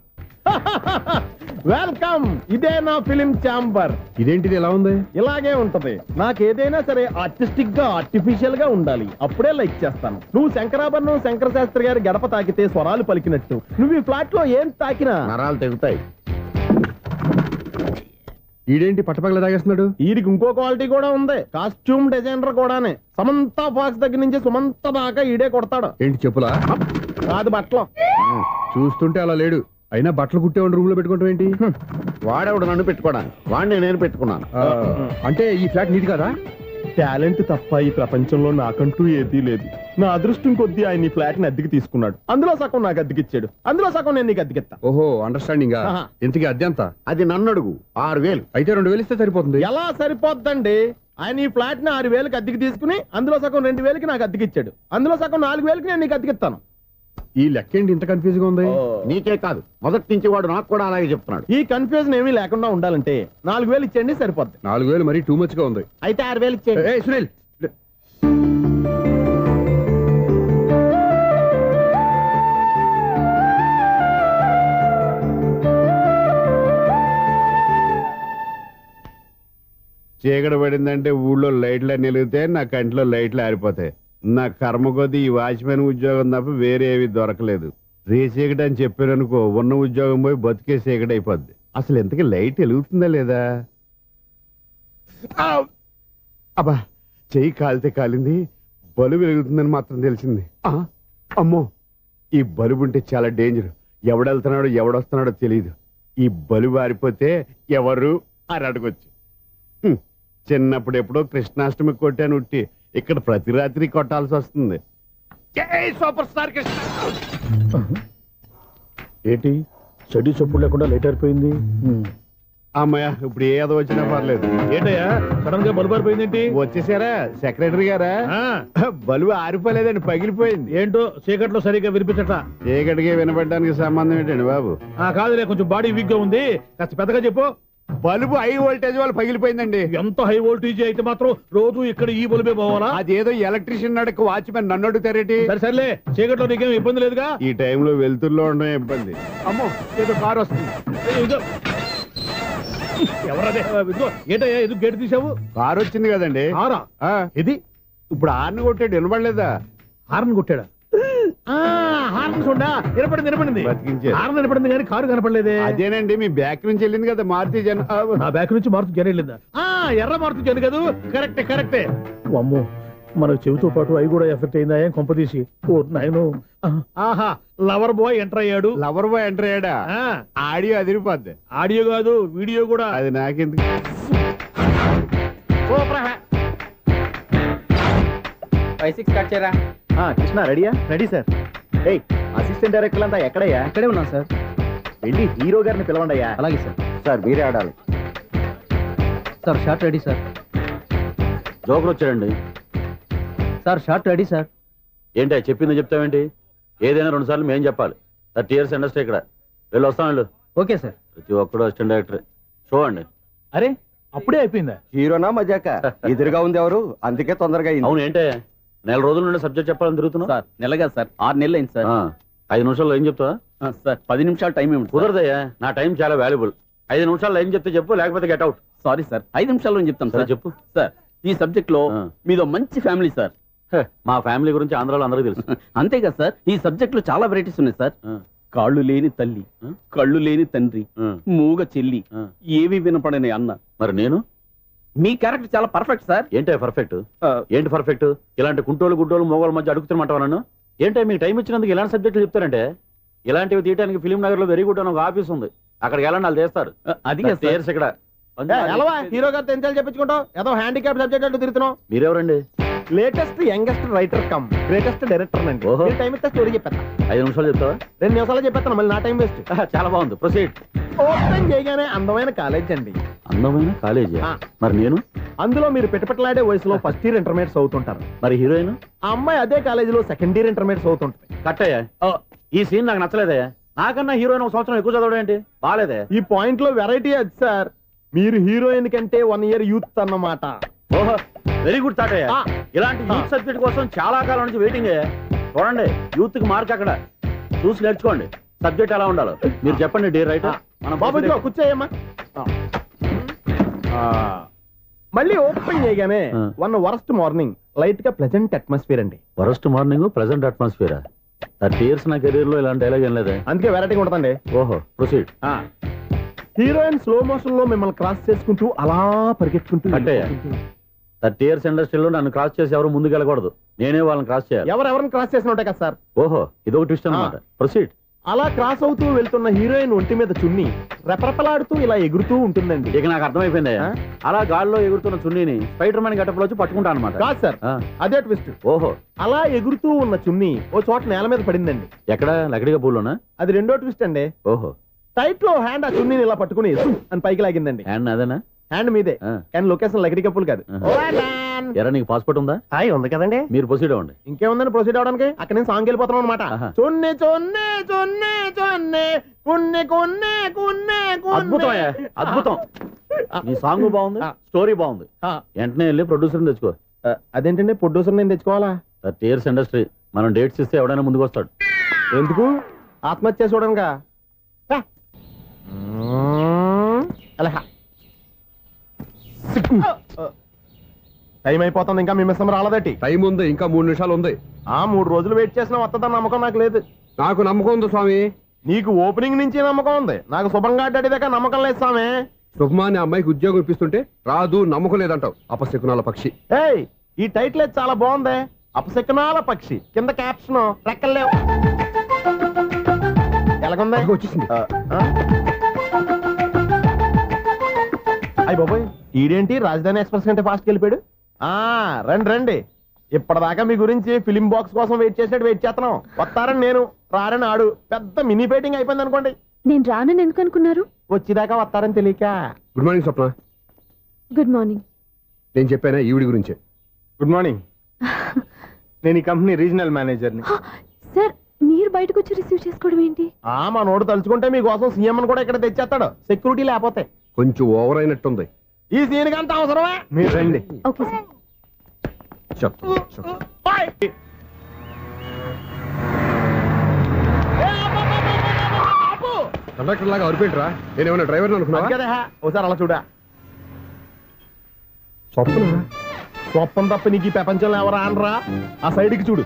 వెల్కమ్. ఇదే నా ఫిలిం ఛాంబర్. ఇదేంటిది ఎలా ఉంది? ఇలాగే ఉంటది. నాకేదైనా సరే ఆర్టిస్టిక్ గా, ఆర్టిఫిషియల్ గా ఉండాలి. అప్పుడే లైక్ చేస్తాను. నువ్వు శంకరాభరణం శంకర శాస్త్రి గారి గడప తాకితే స్వరాలు పలికినట్టు నువ్వు ఈ ఫ్లాట్ లో ఏం తాకినా నరాలు తెగుతాయి. ఈడేంటి పట్టపగల తాగేస్తున్నాడు? వీడికి ఇంకో క్వాలిటీ కూడా ఉంది. కాస్ట్యూమ్ డిజైనర్ కూడానే. సమంత ఫాక్స్ దగ్గర నుంచి సుమంత దాకా ఈడే కొడతాడు. ఏంటి చెప్పులా? కాదు, బట్టలు. చూస్తుంటే అలా లేడు. అయినా బట్టలు కుట్టేవాడి రూమ్ లో పెట్టుకుంటాం ఏంటి? వాడేవాడు నన్ను పెట్టుకోవడానికి, వాడిని నేను పెట్టుకున్నాను. అంటే ఈ ఫ్లాట్ నీది కదా? టాలెంట్ తప్ప ఈ ప్రపంచంలో నాకంటూ ఏదీ లేదు. నా అదృష్టం కొద్దీ ఆయన ఈ ఫ్లాట్ ని అద్దెకి తీసుకున్నాడు. అందులో సగం నాకు అద్దెకిచ్చాడు, అందులో సగం నేను నీకు అద్దెకిస్తా. ఓహో అండర్స్టాండింగ్. ఆహా. ఇంతకీ అద్దె ఎంత? అది నన్ను అడుగు. 6,000. అయితే 2,000 ఇస్తే సరిపోతుంది. ఎలా సరిపోద్దండి? ఆయన ఈ ఫ్లాట్ ని 6,000కి అద్దెకి తీసుకుని అందులో సగం 2,000కి నాకు అద్దెకిచ్చాడు, అందులో సగం 4,000కి నేను నీకు అద్దెకిస్తాను. ఈ లెక్క ఏంటి ఇంత కన్ఫ్యూజ్ గా ఉంది? నీకే కాదు, మొదటి నుంచి వాడు నాకు కూడా అలాగే చెప్తున్నాడు. ఈ కన్ఫ్యూజన్ ఏమీ లేకుండా ఉండాలంటే 4,000 ఇచ్చేయండి సరిపోద్ది. 4,000 మరీ టూ మచ్ గా ఉంది. అయితే 6,000 ఇచ్చేయండి. ఏయ్, సునీల్ చీకటి పడిందంటే ఊళ్ళో లైట్లు అన్ని వెలిగితే నా కంటిలో లైట్లు ఆరిపోతాయి. నా కర్మ కొద్దీ ఈ వాచ్మెన్ ఉద్యోగం తప్ప వేరే ఏవి దొరకలేదు. రేచీకటి అని చెప్పారనుకో, ఉన్న ఉద్యోగం పోయి బతికే చీకటి అయిపోద్ది. అసలు ఎంతకీ లైట్ వెలుగుతుందా లేదా? అబ్బా, చెయ్యి కాలితే కాలింది, బలుబు వెలుగుతుందని మాత్రం తెలిసింది. అమ్మో, ఈ బలుబు ఉంటే చాలా డేంజర్. ఎవడెళ్తున్నాడో ఎవడొస్తున్నాడో తెలియదు. ఈ బలుబు ఆరిపోతే ఎవరు అని అడగొచ్చు. చిన్నప్పుడు ఎప్పుడో కృష్ణాష్టమి కొట్టాను ఉట్టి, ఇక్కడ ప్రతి రాత్రి కొట్టాల్సి వస్తుంది. Super star Krishna. ఏంటి చెడు చప్పుడు లేకుండా లేట్ అయిపోయింది? అమ్మయ్య, ఇప్పుడు ఏదో వచ్చినా పర్లేదు. ఏంటయ్యా సడన్ గా బల్బు ఆరిపోయిందేంటి? వచ్చేసారా సెక్రటరీ గారా? బలుబు ఆరిపోలేదండి, పగిలిపోయింది. ఏంటో చీకట్లో సరిగ్గా వినిపించట. చీకటికి వినపడడానికి సంబంధం ఏంటండి బాబు? కాదులే, కొంచెం బాడీ వీక్ గా ఉంది, కాస్త పెద్దగా చెప్పు. బల్బు హై వోల్టేజ్ వాళ్ళు పగిలిపోయిందండి. ఎంత హై వోల్టేజ్ అయితే మాత్రం రోజు ఇక్కడ ఈ బల్బే పోవాలా? అదేదో ఎలక్ట్రీషియన్ నడక వాచ్మెన్ నన్ను అడుగుతారేటి? సరే సర్లే, చీకట్లో నీకేం ఇబ్బంది లేదుగా? ఈ టైంలో వెళ్తుల్లో ఉండడం ఇబ్బంది. అమ్మో, ఏదో కారు వస్తుంది. ఇదో ఎవరదే? ఇదిగో ఏంటయ్యా ఎందుకు గేట్ తీసావు? కారు వచ్చింది కదండి. కారా? ఇది ఇప్పుడు ఆర్ని కొట్టాడు, వినపడలేదా? హార్న్ కొట్టాడా? హార్న్ చూడా వినపడింది. బతికించారు. హార్న్ వినపడింది కానీ కారు కనపడలేదే. అదేనండి, మీ బ్యాక్ నుంచి వెళ్ళింది కదా మారుతి జన. నా బ్యాక్ నుంచి మారుతు జన వెళ్ళిందా? ఎర్ర మారుతు జన కదా. కరెక్టే. అమ్మో, మనకు చెవితో పాటు అవి కూడా ఎఫెక్ట్ అయిందా ఏం కొంపదీసి? ఓ నాయనో. ఆహా, లవర్ బాయ్ ఎంటర్ అయ్యాడు. లవర్ బాయ్ ఎంటర్ అయ్యాడా? ఆడియో అదిరిపోద్ది. ఆడియో కాదు, వీడియో కూడా. అది నాకెందుకు? కృష్ణ రెడీయా? Ready sir. ఏయ్, అసిస్టెంట్ డైరెక్టర్ అంతా ఎక్కడయ్యా? ఇక్కడే ఉన్నాం సార్. వెళ్ళి హీరో గారిని పిలవండి అయ్యా. అలాగే సార్. సార్ మీరే ఆడాలి. Sir short ready sir. జోకులు వచ్చాడండి. Sir short ready sir. ఏంటి చెప్పింది చెప్తావేంటి? ఏదైనా 2 సార్లు మేం చెప్పాలి. 30 years ఇండస్ట్రీ ఇక్కడ. వెళ్ళి వస్తాం వెళ్ళు. Okay sir. ప్రతి ఒక్కడు అసిస్టెంట్ డైరెక్టర్. చూడండి. అరే, అప్పుడే అయిపోయిందా? హీరోనా మజాక? ఎదురుగా ఉంది ఎవరు, అందుకే తొందరగా అయింది. అవును, ఏంటే 4 రోజుల నుండి సబ్జెక్ట్ చెప్పాలని తిరుగుతున్నావు? సార్ నెలగా సార్, 6 నెలలు అయింది సార్. 5 నిమిషాల్లో ఏం చెప్తావా? సార్ 10 నిమిషాలు టైం ఏమిటి? కుదరదయ్యా, నా టైం చాలా వాల్యుబుల్. 5 నిమిషాల్లో ఏం చెప్తే చెప్పు, లేకపోతే గెట్ అవుట్. సారీ సార్, 5 నిమిషాల్లో చెప్తాను సార్. చెప్పు. సార్, ఈ సబ్జెక్ట్ లో మీదో మంచి ఫ్యామిలీ సార్. మా ఫ్యామిలీ గురించి ఆంధ్రాలో అందరికీ తెలుసు. అంతేగా సార్, ఈ సబ్జెక్ట్ లో చాలా వెరైటీస్ ఉన్నాయి సార్. కాళ్ళు లేని తల్లి, కళ్ళు లేని తండ్రి, మూగ చెల్లి, ఏవి వినపడని అన్న. మరి నేను? మీ క్యారెక్టర్ చాలా పర్ఫెక్ట్ సార్. ఏంటే పర్ఫెక్ట్? ఏంటి పర్ఫెక్ట్? ఇలాంటి కుంటోలు గుడ్డోలు మోగోళ్ళ మధ్య అడుగుతున్నమాట నన్ను. ఏంటంటే మీకు టైం ఇచ్చినందుకు ఇలాంటి సబ్జెక్టులు చెప్తారంటే? ఇలాంటివి తీయడానికి ఫిలిం నగర్ లో వెరీ గుడ్ అని ఒక ఆఫీస్ ఉంది, అక్కడికి వెళ్ళండి, వాళ్ళు చేస్తారు. అది ఇక్కడ హీరో గారితో ఎంత చెప్పించుకుంటావు? ఏదో హ్యాండిక్యాప్ సబ్జెక్ట్ అంటూ తిరుగుతున్నావు. మీరెవరండి? Latest youngest writer cum greatest director అండి. ఓహో. టైం ఇస్తే స్టోరీ చెప్పేస్తా. 5 నిమిషాలు చెప్తావా? 2 నిమిషాలు చెప్పేస్తాను, మళ్ళీ నా టైం వేస్ట్. చాలా బాగుంది, ప్రొసీడ్. ఓపెన్ చేయగానే అందమైన కాలేజ్ అండి. అందమైన కాలేజీ? మరి నేను? అందులో మీరు పెట్టుపట్లాడే వయసులో ఫస్ట్ ఇయర్ ఇంటర్మీడియట్స్ అవుతుంటారు. మరి హీరోయిన్? ఆ అమ్మాయి అదే కాలేజీలో సెకండ్ ఇయర్ ఇంటర్మీడియట్స్ అవుతుంటుంది. కట్టయ్యా, ఈ సీన్ నాకు నచ్చలేదయ్యా. నాకన్నా హీరోయిన్ 1 సంవత్సరం ఎక్కువ చదవడం ఏంటి? బాలేదే. ఈ పాయింట్ లో వెరైటీ అది సార్. మీరు హీరోయిన్ కంటే 1 year యూత్ అన్నమాట. ఓహో, వెరీ గుడ్ థాట్ అయ్యా. ఇలాంటి యూత్ సబ్జెక్ట్ కోసం చాలా కాలం నుంచి వెయిటింగ్. చూడండి, యూత్ కి మార్క్ అక్కడ చూసి నేర్చుకోండి. సబ్జెక్ట్ ఎలా ఉండాలో మీరు చెప్పండి. డే రైటర్ బాబు కూర్చోయమ్మా. మళ్ళీ ఓపెన్ చేయగానే వన్ వరస్ట్ మార్నింగ్, లైట్ గా ప్లెజెంట్ అట్మాస్ఫియర్ అండి. Worst morning, present atmosphere. 30 years నా కెరీర్ లో ఇలాంటి డైలాగ్ ఏం లేదే. అందుకే వెరైటీగా ఉంటుందండి. ఓహో, ప్రొసీడ్. హీరోయిన్ స్లో మోషన్ లో మిమ్మల్ని క్రాస్ చేసుకుంటూ అలా పరిగెత్తుకుంటూ 30 years ఇండస్ట్రీలో నన్ను క్రాస్ చేసి ఎవరు ముందుకు వెళ్ళకూడదు, నేనే వాళ్ళని క్రాస్ చేయాలి. ఎవరెవరిని క్రాస్ చేసిన ఉంటాయి కదా సార్. ఓహో, ఇదొక ట్విస్ట్ అన్నమాట. ప్రొసీడ్. అలా క్రాస్ అవుతూ వెళ్తున్న హీరోయిన్ ఒంటి మీద చున్ని రెపరెపలాడుతూ ఇలా ఎగురుతూ ఉంటుందండి. ఇక నాకు అర్థమైపోయింది. అలా గాల్లో ఎగురుతున్న చున్నీని స్పైడర్ మ్యాన్ గెటప్లో వచ్చి పట్టుకుంటా అనమాట. కాదు సార్, అదే ట్విస్ట్. ఓహో, అలా ఎగురుతూ ఉన్న చున్ని ఓ చోట నేల మీద పడిందండి. ఎక్కడ? లకడిగా పూల్లోనా? అది రెండో ట్విస్ట్ అండి. ఓహో, టైట్ లో హ్యాండ్ ఆ చున్నీని ఇలా పట్టుకుని అని పైకి లాగిందండి. హ్యాండ్ అదేనా? హ్యాండ్ మీదే, కానీ లొకేషన్ లకడి కప్పులు కాదు. ఎరా నీకు పాస్పోర్ట్ ఉందా? ఉంది కదండి. మీరు ప్రొసీడ్ అవ్వండి. ఇంకేముందని ప్రొసీడ్ అవడానికి? అక్కడ నేను సాంగ్ వెళ్ళిపోతున్నాం అనమాట. చొన్నే చొన్నే చొన్నే చొన్నే కున్నే కున్నే కున్నే అద్భుతం, అద్భుతం. నీ సాంగ్ బాగుంది, స్టోరీ బాగుంది. వెంటనే వెళ్ళి ప్రొడ్యూసర్ తెచ్చుకో. అదేంటండి ప్రొడ్యూసర్ నేను తెచ్చుకోవాలా? 30 years ఇండస్ట్రీ, మనం డేట్స్ ఇస్తే ఎవడైనా ముందుకు వస్తాడు. ఎందుకు? ఆత్మహత్య చూడనుగా. టైం అయిపోతుంది, ఇంకా మీ మిస్సం రాలేదటి. టైం ఉంది, ఇంకా 3 నిమిషాలు ఉంది. 3 రోజులు వెయిట్ చేసిన వస్తుందని నమ్మకం నాకు లేదు. నాకు నమ్మకం ఉంది స్వామి. నీకు ఓపెనింగ్ నుంచి నమ్మకం ఉంది, నాకు శుభంగా అడ్డాక నమ్మకం లేదు స్వామి. శుభమాని అమ్మాయికి ఉద్యోగం ఇప్పిస్తుంటే రాదు, నమ్మకం లేదంటావు. అపశకునాల పక్షి. ఏయ్, ఈ టైటిల్ అయితే చాలా బాగుంది. అపశకునాల పక్షి, కింద క్యాప్షన్ రెక్కలేవు. ఎలాగుంది? వచ్చేసింది. అయ్య బాబోయ్, ఈడేంటి రాజధాని ఎక్స్ప్రెస్ కంటే ఫాస్ట్ వెళ్ళిపోయాడు. రండి రండి, ఇప్పటిదాకా మీ గురించి ఫిలిం బాక్స్ కోసం వెయిట్ చేస్తున్నాం. వస్తారని నేను, రారని ఆడు. పెద్ద మినీ ఫైటింగ్ అయిపోయింది అనుకోండి. నేను రానని ఎందుకు అనుకున్నారు? వచ్చిదాకా వస్తారని తెలియక. Good morning Swapna. Good morning. నేను చెప్పానా ఈవిడి గురించే. Good morning. నేను ఈ కంపెనీ రీజనల్ మేనేజర్ని. సార్, మీరు బయటకు వచ్చి రిసీవ్ చేసుకోవడం ఏంటి? మా నోడు తలుచుకుంటే మీకోసం సీఎం అని కూడా ఇక్కడ తెచ్చేస్తాడు, సెక్యూరిటీ లేకపోతే. కొంచెం ఓవర్ అయినట్టుంది. ఈ సీన్ కంత అవసరమా? మీరు రండి. Okay sir. కండక్టర్ లాగా అరిపోయింట్రా. నేనేమన్నా డ్రైవర్ అనుకున్నా? ఒకసారి అలా చూడా. స్వప్న స్వప్నం తప్ప నీకు ఈ ప్రపంచంలో ఎవరా అనరా? ఆ సైడ్కి చూడు.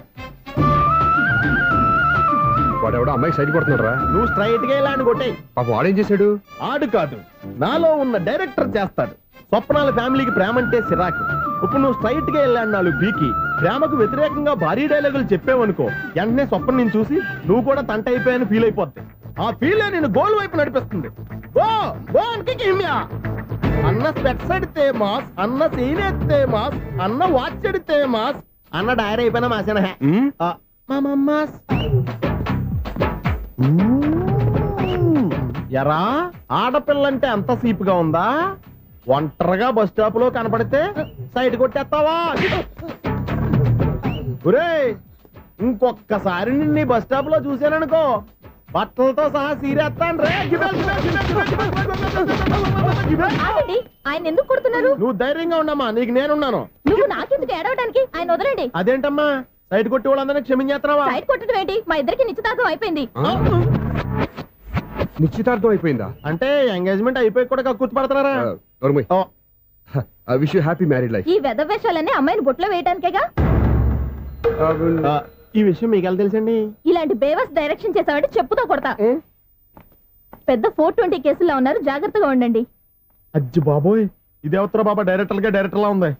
వాడెవడో అమ్మాయి సైడ్ కొడుతున్నాడు రా. నువ్వు స్ట్రైట్ గా ఇలా కొట్టే. పాప వాడేం చేశాడు? ఆడు కాదు, నాలో ఉన్న డైరెక్టర్ చేస్తాడు. స్వప్నాల ఫ్యామిలీకి ప్రేమ అంటే సిరాకు. ఇప్పుడు నువ్వు స్ట్రైట్ గా వెళ్ళాడు 4 పీకి ప్రేమకు వ్యతిరేకంగా భారీ డైలాగులు చెప్పావనుకో, వెంటనే స్వప్నం నేను చూసి నువ్వు కూడా తంట అయిపోయాను ఫీల్ అయిపోద్ది. ఆ ఫీల్ నేను గోల్ వైపు నడిపిస్తుంది. అన్న స్పెట్స్ ఎడితే మాస్, అన్న సీన్ ఎత్తే మాస్, అన్న వాచ్ ఎడితే మాస్, అన్న డైర్ అయిపోయినా మాసేనా మాస్. ఎరా, ఆడపిల్లంటే అంత సీపుగా ఉందా? ఒంటరిగా బస్ స్టాప్ లో కనపడితే సైడ్ కొట్టేస్తావా? ఒరే, ఇంకొక్కసారి నిన్ను బస్ స్టాప్ లో చూశాననుకో, బట్టలతో సహా సీరేస్తాను రే. ఆయన ఎందుకు కొడుతున్నారు? నువ్వు ధైర్యంగా ఉండమ్మా, నీకు నేనున్నాను. నువ్వు నాకెందుకు ఏడవడానికి? ఆయన వదలండి. అదేంటమ్మా, సైడ్ కొట్టి వాళ్ళందరినీ క్షమించేస్తున్నావా? సైడ్ కొట్టడం ఏంటి? మా ఇద్దరికి నిశ్చితార్థం అయిపోయింది. నిశ్చితార్థం అయిపోయిందా? అంటే ఎంగేజ్మెంట్ అయిపోయి కూడా కక్కుర్తి పడుతున్నారా? Wish you happy married life. ఈ వెధవేషాలన్నీ అమ్మాయిని బొట్లో వేయడానికేగా. ఈ విషయం మీకు ఎలా తెలుసండి? ఇలాంటి బేవస్ డైరెక్షన్ చేసావంటే చెప్పుతో కొడతా. పెద్ద 420 కేసుల్లో ఉన్నారు, జాగ్రత్తగా ఉండండి. అజ్జి బాబోయ్, ఇదే ఉత్తర బాబా డైరెక్టర్ లా ఉంది.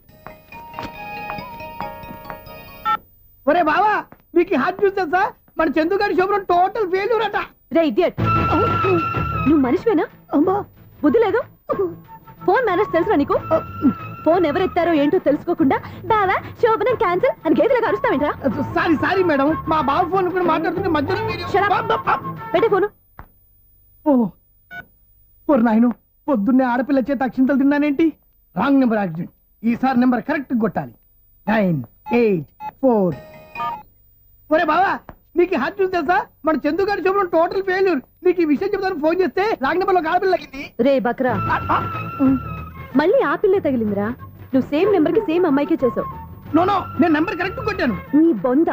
ఒరే బావా, మీకు హార్ట్ చూసా? మన చందుగారి శుభ్రం టోటల్ ఫెయిల్యూర్ అట. రే ఇడియట్, నువ్వు మనిషివేనా? అమ్మా, బుద్ధి లేదు. ఫోన్ మేనేజ్ తెలుసా నీకు? ఫోన్ ఎవరెత్తారో ఏంటో తెలుసుకోకుండా బావా శోభనం క్యాన్సిల్ అని గేదెలకు అరుస్తావేంట్రా? సారీ మేడం, మా బావ ఫోన్ కూడా మాట్లాడుతుంటే మధ్యలో పెట్టే ఫోను. ఓ నాయను, పొద్దున్నే ఆడపిల్ల చేత అక్షింతలు తిన్నానేంటి? Wrong number accident. ఈసారి నెంబర్ కరెక్ట్ కొట్టాలి. 984. ఒరే బావా, నీకు హార్ట్ చూసి తెలుసా? మన చందు గారి శుభ్రం టోటల్ ఫెయిల్యూర్. నీకు ఈ విషయం చెప్తాను ఫోన్ చేస్తే రాంగ్ నెంబర్ లో ఆడపిల్ల తగ్గింది. రే బక్రా, మళ్ళీ ఆ పిల్లే తగిలిందిరా. నువ్వు సేమ్ నెంబర్ కి సేమ్ అమ్మాయికే చేసావు. నో, నేను నెంబర్ కరెక్ట్ కొట్టాను. నీ బొంద,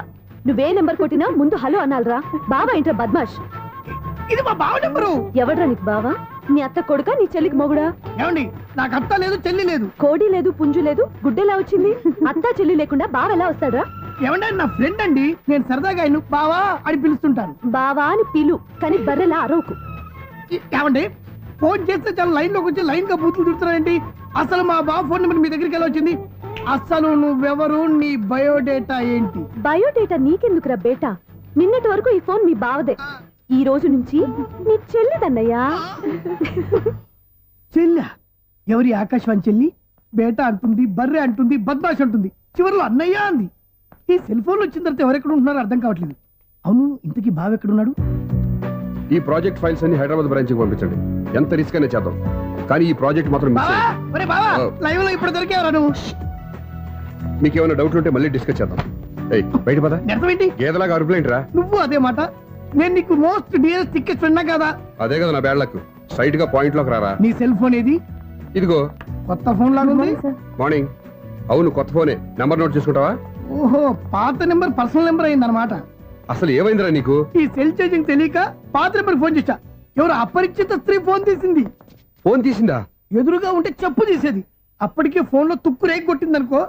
నువ్వే నెంబర్ కొట్టినా ముందు హలో అనాలరా. బావా ఏంట్రా బద్మాష్? ఇది మా బావ నెంబరు. ఎవడ్రా నీకు బావా? నీ అత్త కొడుక, నీ చెల్లికి మొగుడా? ఏమండి, నాకు అత్త లేదు, చెల్లి లేదు. కోడి లేదు, పుంజు లేదు, గుడ్డెలా వచ్చింది? అత్త చెల్లి లేకుండా బావ ఎలా వస్తాడ్రా? ఏమంటే నా ఫ్రెండ్ అండి, నేను సరదాగా ఆయన బావా అని పిలుస్తుంటాను. బావా అని పిలు, కానీ బర్రెలా అరవకు. ఏమండి, ఫోన్ చేస్తే చాలా లైన్ లోకి వచ్చి లైన్ గా బూతులు తిడుతున్నారేంటి? అసలు మా బావ ఫోన్ నెంబర్ మీ దగ్గరికి ఎలా వచ్చింది? అసలు నువ్వెవరు, నీ బయోడేటా ఏంటి? బయోడేటా నీకెందుకురా బేటా? నిన్నటి వరకు ఈ ఫోన్ మీ బావదే. ఈ రోజు నుంచి నీ చెల్లిదన్నయ్యా. చెల్లి ఎవరి ఆకాశవాణి చెల్లి? బేటా అంటుంది, బర్రె అంటుంది, బద్మాష్ అంటుంది, చివరిలో అన్నయ్య అంది. ఈ సెల్ ఫోన్ వచ్చిన తర్వాత ఎవరెక్కడ ఉంటున్నారో అర్థం కావట్లేదు. అవును, ఇంతకీ బావ ఎక్కడున్నాడు? ఈ ప్రాజెక్ట్ ఫైల్స్ అన్ని హైదరాబాద్ బ్రాంచ్ కి పంపించండి. ఎంత రిస్క్ అయినా చేద్దాం, కానీ ఈ ప్రాజెక్ట్ మాత్రం మిస్ బావా, అయ్యింది. ఒరే బావా, ఆ. లైవ్ లో ఇప్పుడు దొరికేవరా నువ్వు? మీకు ఏమైనా డౌట్లు ఉంటే మళ్ళీ డిస్కస్ చేద్దాం. ఏయ్ బయట పద. నిజమేంటి? గేదలాగా అరుపులేంట్రా? నువ్వు అదే మాట. నేను నీకు మోస్ట్ డియరెస్ట్ టికెట్స్ విన్నా కదా. అదే కదా నా బ్యాడ్ లక్. స్ట్రైట్ గా పాయింట్ లోకి రారా. నీ సెల్ ఫోన్ ఏది? ఇదిగో కొత్త ఫోన్ లాగా ఉంది. మార్నింగ్. అవును, కొత్త ఫోనే. నంబర్ నోట్ చేసుకుంటావా? ఓహో, పాత నెంబర్ పర్సనల్ నెంబర్ అయిందన్నమాట. అసలు ఏమైందిరా నీకు? ఈ సెల్ ఛార్జింగ్ తెలియక పాత నెంబర్ ఫోన్ చేశా. ఎవరు అపరిచిత స్త్రీ ఫోన్ తీసింది. ఫోన్ తీసిందా? ఎదురుగా ఉంటే చెప్పు చేసేది. అప్పటికే ఫోన్ లో తుక్కు రేగి కొట్టిందనుకో.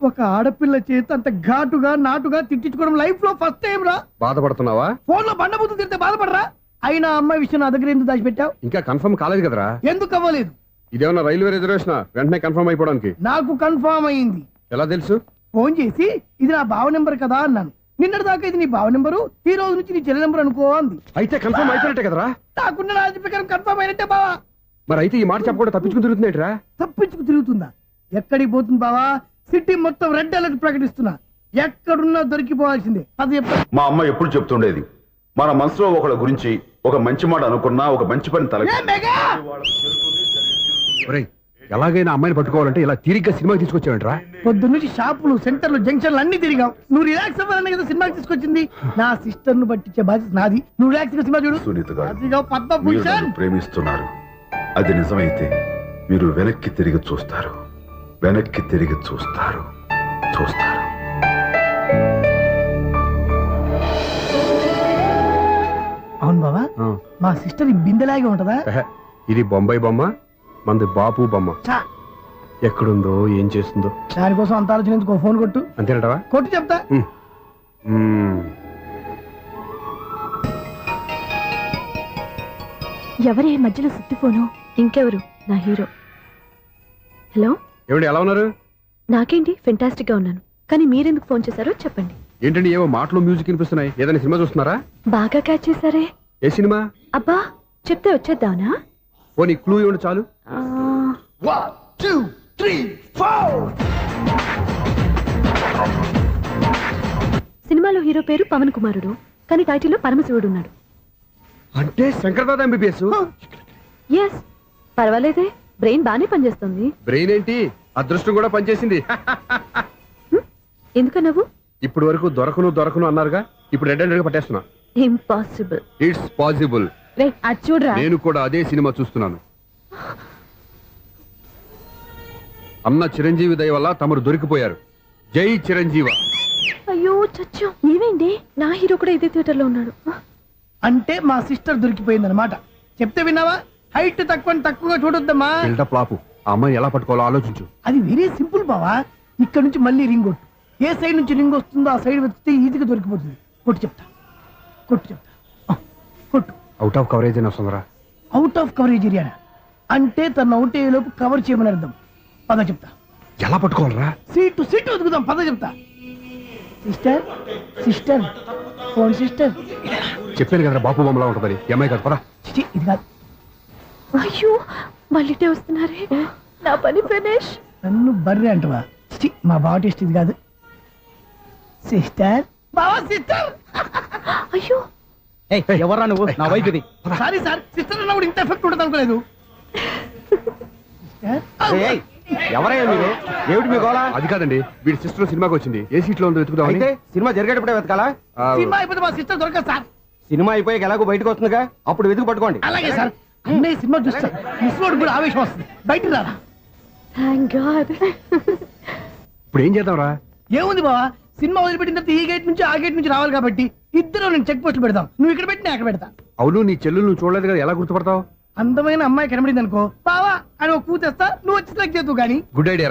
ఒక ఆడపిల్ల చేత అంత ఘాటుగా నాటుగా తిట్టించుకోవడం లైఫ్ లో ఫస్ట్ టైం రా. బాధపడుతున్నావా? ఫోన్ లో బండబుద్ధి తిరితే బాధపడరా? అయినా అమ్మాయి విషయం నా దగ్గర ఎందుకు దాచిపెట్టావు? ఇంకా కన్ఫర్మ్ కాలేదు కదరా. ఎందుకు అవ్వలేదు? ఇదేమన్నా రైల్వే రిజర్వేషన్ వెంటనే కన్ఫర్మ్ అయిపోవడానికి? నాకు కన్ఫర్మ్ అయింది. ఎలా తెలుసు? ఫోన్ చేసి ఇది నా బావ నెంబర్ కదా అన్నాను. నిన్నటి దాకా ఇది నీ బావ నెంబరు, ఈ రోజు నుంచి నీ చెల్లి నెంబర్ అనుకో అంది. అయితే కన్ఫర్మ్ అయిపోయినట్టే కదరా. నాకున్న రాజు ప్రకారం కన్ఫర్మ్ అయినట్టే బావా. మరి అయితే ఈ మాట చెప్పకుండా తప్పించుకుని తిరుగుతున్నట్రా? తప్పించుకు తిరుగుతుందా? ఎక్కడికి పోతుంది బావా? సిటీ మొత్తం రెడ్ అలర్ట్ ప్రకటిస్తున్నా. ఎక్కడున్నా దొరికిపోవాల్సిందే. అది చెప్తా. మా అమ్మ ఎప్పుడు చెప్తుండేది, మన మనసులో ఒకళ్ళ గురించి ఒక మంచి మాట అనుకున్నా ఒక మంచి పని తల ఏ మెగా! ఒరేయ్, ఎలాగైనా అమ్మాయిని పట్టుకోవాలంటే ఇలా తీరిగ్గా సినిమాకి తీసుకొచ్చావంట్రా? పొద్దున్నుంచి షాపులు, సెంటర్లు, జంక్షన్లు అన్ని తిరిగాం. నువ్వు రిలాక్స్ అవ్వాలని కదా సినిమాకి తీసుకొచ్చింది. నా సిస్టర్ ను పట్టించే బాధ్యత నాది. నువ్వు రిలాక్స్ గా సినిమా చూడు. సునీత గారు, అదిగో మీరు పద్మభూషణ్. నన్ను ప్రేమిస్తున్నారు. అది నిజమైతే మీరు వెనక్కి తిరిగి చూస్తారు, వెనక్కి తిరిగి చూస్తారు, చూస్తారు. అవును బావా, మా సిస్టర్ ఈ బిందెలాగే ఉంటదా? ఎహె, ఇది బొంబాయి బొమ్మ, మంది బాపు బొమ్మ. చా, ఎక్కడుందో ఏం చేస్తుందో. దానికోసం అంత ఆలోచన ఎందుకు? ఫోన్ కొట్టు. అంతేనటవా? కొట్టు చెప్తా. ఎవరే మధ్యలో సుత్తి ఫోను? ఇంకెవరు? నా హీరో. హలో, ఏమిటి ఎలా ఉన్నారు? నాకేంటి ఫెంటాస్టిక్ గా ఉన్నాను. కానీ మీరెందుకు ఫోన్ చేశారో చెప్పండి. ఏంటండి ఏవో మాటలు మ్యూజిక్ వినిపిస్తున్నాయి. ఏదైనా సినిమా చూస్తున్నారా? బాగా క్యాచ్ చేశారే. ఏ సినిమా? అబ్బా, చెప్తే వచ్చేద్దానా? పోనీ క్లూ ఇవ్వండి చాలు. సినిమాలో హీరో పేరు పవన్ కుమారుడు, కానీ టైటిల్లో పరమశివుడు ఉన్నాడు. అంటే శంకర్దాద ఎంబీబీఎస్. ఎస్, పర్వాలేదే, బ్రెయిన్ బానే పనిచేస్తుంది. బ్రెయిన్ ఏంటి, అదృష్టం కూడా పనిచేసింది. ఎందుకన్నావు? ఇప్పుడు వరకు దొరకను అన్నారుగా, ఇప్పుడు రెడ్ హ్యాండెడ్ గా పట్టేస్తున్నా. ఇంపాసిబుల్. It's possible. అది చూడరా. నేను కూడా అదే సినిమా చూస్తున్నాను. అన్న చిరంజీవి దయ వల్ల తమరు దొరికిపోయారు. జై చిరంజీవ. అయ్యో చచ్చా, ఏమైంది? నా హీరో కూడా ఇదే థియేటర్ లో ఉన్నాడు. అంటే మా సిస్టర్ దొరికిపోయింది అనమాట. చెప్తే విన్నావా? హైట్ తక్కువగా చూడొద్దమ్మా. బిల్డప్ లాపు. ఆ అమ్మాయి ఎలా పట్టుకోవాలో ఆలోచించు. అది వెరీ సింపుల్ బావా. ఇక్కడ నుంచి మళ్ళీ రింగ్ కొట్టు. ఏ సైడ్ నుంచి రింగ్ వస్తుందో ఆ సైడ్ వెతికితే ఈజీగా దొరికిపోతుంది. కొట్టు చెప్తా. కొట్టు. అవుట్ ఆఫ్ కవరేజ్ అని వస్తుందిరా. అవుట్ ఆఫ్ కవరేజ్ ఏరియా అంటే తను అవుట్ అయ్యేలోపు కవర్ చేయమని అర్థం. పద చెప్తా. ఎలా పట్టుకోవాలరా? సీటు వెతుకుదాం. పద చెప్తా. Sister phone sister. చెప్పాను కదరా బాపు బొమ్మలా ఉంటుందని. అమ్మాయి కదా, పదా. చిచి, ఇది కాదు. అయ్యో, మళ్ళీటే వస్తున్నారే. నా పని ఫినిష్. నన్ను బర్రె అంటవా? చిచి, మా బావ టేస్ట్ ఇది కాదు. సిస్టర్, బావా సిస్టర్. అయ్యో, ఎవరా నువ్వు? నా వైపు ఇది. సారీ సార్, సిస్టర్ అన్నప్పుడు ఇంత ఎఫెక్ట్ ఉంటుంది అనుకోలేదు. ఎవరయ్యా మీరు? ఏమిటి మీ గోళ? అది కాదండి, వీడి సిస్టర్ సినిమాకి వచ్చింది. ఏ సీట్ లో ఉందో వెతుకుదామని. అయితే సినిమా జరిగేటప్పుడే వెతకాలా? సినిమా అయిపోతే మా సిస్టర్ దొరకదు సార్. సినిమా అయిపోయాక ఎలాగో బయటకు వస్తుందిగా, అప్పుడు వెతుకు పట్టుకోండి. అలాగే సార్. అన్నయ్య సినిమా చూస్తా మిస్లోడ్ కూడా ఆవేశం వస్తుంది. బయటికి రారా. Thank God. ఇప్పుడు ఏం చేద్దాంరా? ఏముంది బావా, సినిమా వదిలిపెట్టిన తర్వాత ఈ గేట్ నుంచి ఆ గేట్ నుంచి రావాలి కాబట్టి ఇద్దరు నేను చెక్ పోస్టులు పెడతాం. నువ్వు ఇక్కడ పెట్టి నేను అక్కడ పెడతా. అవును, నీ చెల్లెలు నువ్వు చూడలేదు కదా, ఎలా గుర్తుపడతావు? అందమైన అమ్మాయి కనబడింది అనుకో, బావా అని ఒక కూతేస్తా, నువ్వు వచ్చి సెలెక్ట్ చేద్దు కానీ. Good idea.